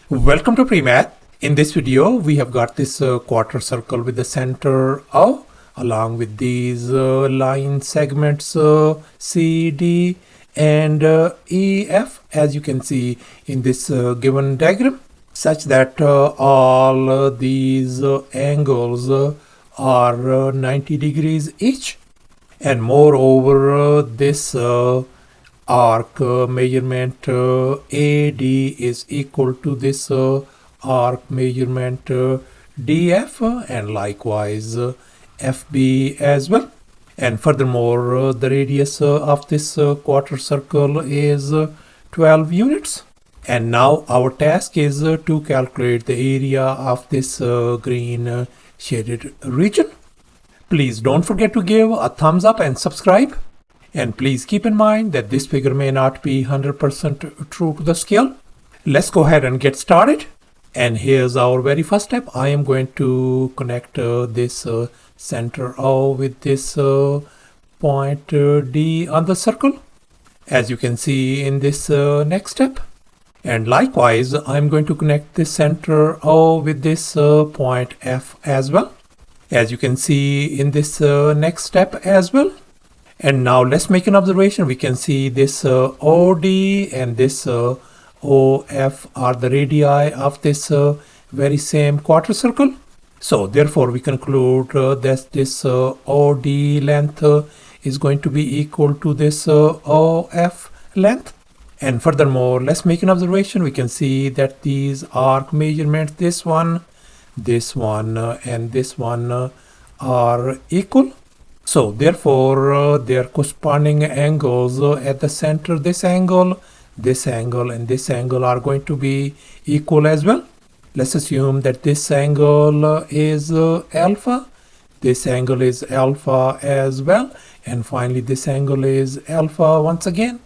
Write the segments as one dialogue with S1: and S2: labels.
S1: Welcome to PreMath. In this video, we have got this quarter circle with the center O, along with these line segments C, D, and E, F, as you can see in this given diagram, such that all these angles are 90 degrees each. And moreover, this arc measurement AD is equal to this arc measurement DF, and likewise FB as well. And furthermore, the radius of this quarter circle is 12 units. And now our task is to calculate the area of this green shaded region. Please don't forget to give a thumbs up and subscribe. And please keep in mind that this figure may not be 100% true to the scale. Let's go ahead and get started. And here's our very first step. I am going to connect this center O with this point D on the circle, as you can see in this next step. And likewise, I'm going to connect this center O with this point F as well, as you can see in this next step as well. And now let's make an observation. We can see this OD and this OF are the radii of this very same quarter circle. So therefore we conclude that this OD length is going to be equal to this OF length. And furthermore, let's make an observation. We can see that these arc measurements, this one, and this one are equal. So therefore, their corresponding angles at the center, this angle, and this angle are going to be equal as well. Let's assume that this angle is alpha, this angle is alpha as well, and finally this angle is alpha once again.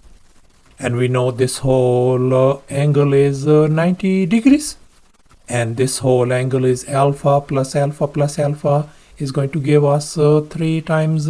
S1: And we know this whole angle is 90 degrees. And this whole angle is alpha plus alpha plus alpha is going to give us 3 times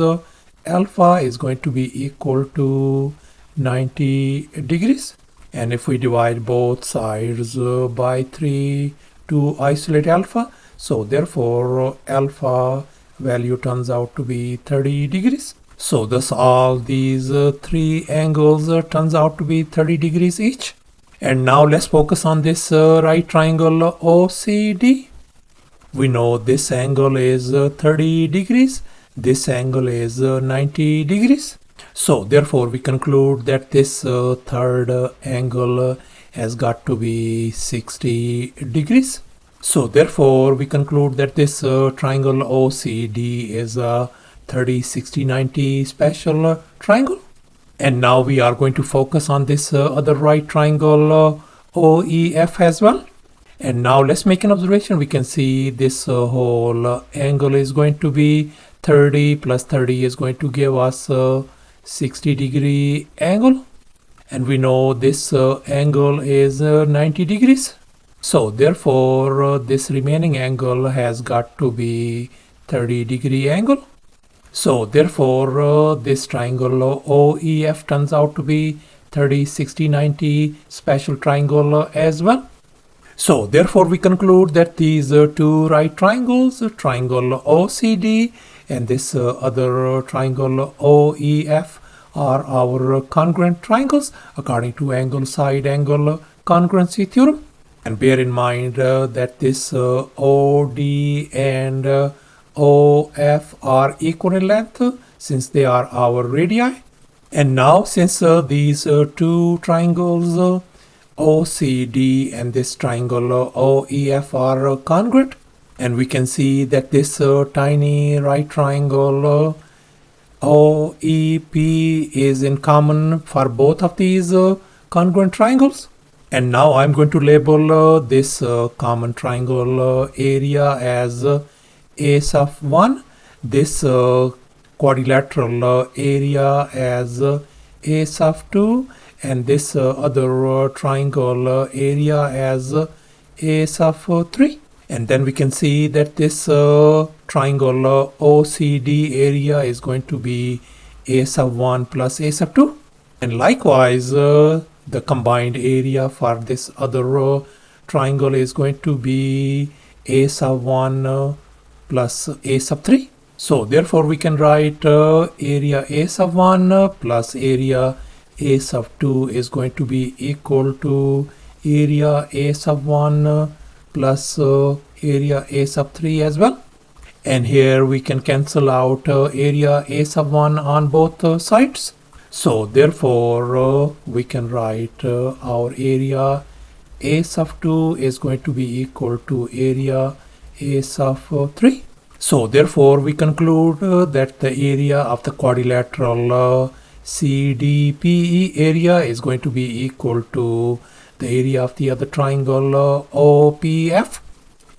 S1: alpha is going to be equal to 90 degrees. And if we divide both sides by 3 to isolate alpha, so therefore alpha value turns out to be 30 degrees. So thus all these 3 angles turns out to be 30 degrees each. And now let's focus on this right triangle OCD. We know this angle is 30 degrees, this angle is 90 degrees. So therefore we conclude that this third angle has got to be 60 degrees. So therefore we conclude that this triangle OCD is a 30, 60, 90 special triangle. And now we are going to focus on this other right triangle OEF as well. And now let's make an observation. We can see this whole angle is going to be 30 plus 30 is going to give us 60 degree angle. And we know this angle is 90 degrees. So therefore this remaining angle has got to be 30 degree angle. So therefore this triangle OEF turns out to be 30, 60, 90 special triangle as well. So therefore we conclude that these 2 right triangles, triangle OCD and this other triangle OEF, are our congruent triangles according to angle side angle congruency theorem. And bear in mind that this OD and OF are equal in length since they are our radii. And now since these 2 triangles OCD and this triangle OEF are congruent, and we can see that this tiny right triangle OEP is in common for both of these congruent triangles. And now I'm going to label this common triangle area as A sub 1, this quadrilateral area as A sub 2, and this other triangle area as A sub 3. And then we can see that this triangle OCD area is going to be A sub 1 plus A sub 2. And likewise, the combined area for this other triangle is going to be a sub 1 plus a sub 3. So therefore we can write area a sub 1 plus area a sub 2 is going to be equal to area a sub 1 plus area a sub 3 as well. And here we can cancel out area a sub 1 on both sides. So therefore we can write our area a sub 2 is going to be equal to area a sub 3. So therefore we conclude that the area of the quadrilateral CDPE area is going to be equal to the area of the other triangle OPF.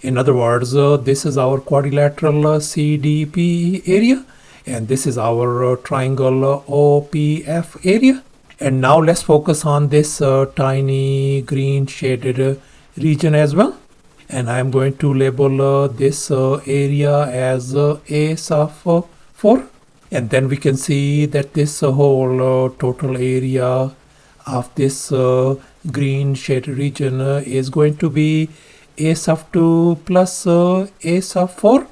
S1: In other words, this is our quadrilateral CDPE area, and this is our triangle OPF area. And now let's focus on this tiny green shaded region as well. And I'm going to label this area as A sub 4. And then we can see that this whole total area of this green shaded region is going to be A sub 2 plus A sub 4.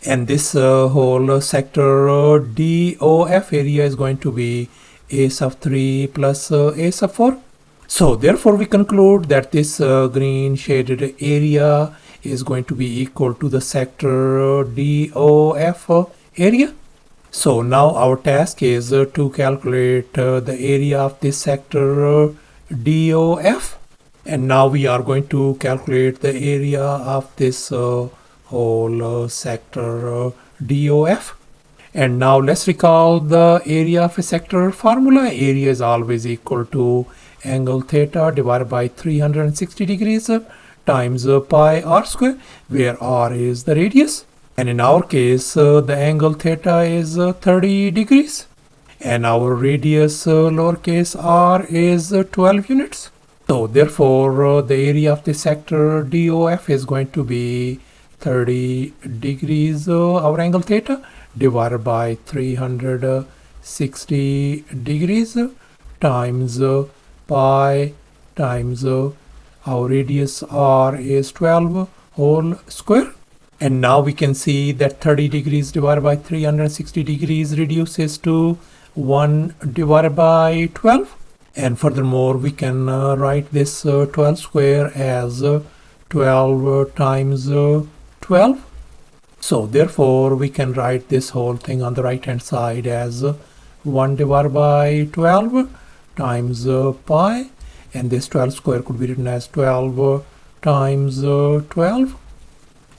S1: And this whole sector DOF area is going to be A sub 3 plus A sub 4. So therefore we conclude that this green shaded area is going to be equal to the sector DOF area. So now our task is to calculate the area of this sector DOF. And now we are going to calculate the area of this whole sector DOF. And now let's recall the area of a sector formula. Area is always equal to angle theta divided by 360 degrees times pi r square, where r is the radius. And in our case, the angle theta is 30 degrees. And our radius lowercase r is 12 units. So therefore, the area of the sector DOF is going to be 30 degrees, our angle theta, divided by 360 degrees times pi times our radius r is 12 whole square. And now we can see that 30 degrees divided by 360 degrees reduces to 1 divided by 12. And furthermore, we can write this 12 square as 12 times 12. So therefore, we can write this whole thing on the right hand side as 1 divided by 12 times pi. And this 12 square could be written as 12 times 12.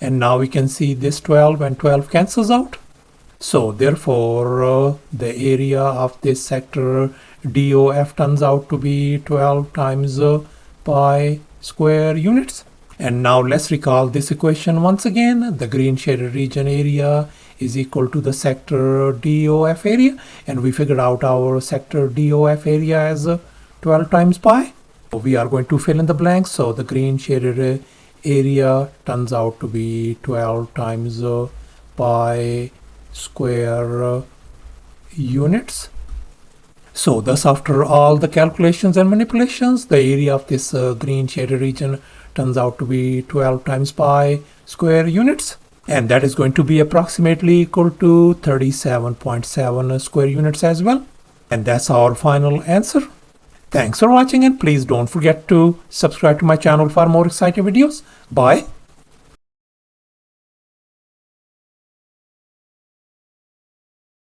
S1: And now we can see this 12 and 12 cancels out. So therefore, the area of this sector DOF turns out to be 12 times pi square units. And now let's recall this equation once again. The green shaded region area is equal to the sector DOF area. And we figured out our sector DOF area as 12 times pi. So we are going to fill in the blanks. So the green shaded area turns out to be 12 times pi square units. So thus, after all the calculations and manipulations, the area of this green shaded region turns out to be 12 times pi square units. And that is going to be approximately equal to 37.7 square units as well. And that's our final answer. Thanks for watching, and please don't forget to subscribe to my channel for more exciting videos. Bye.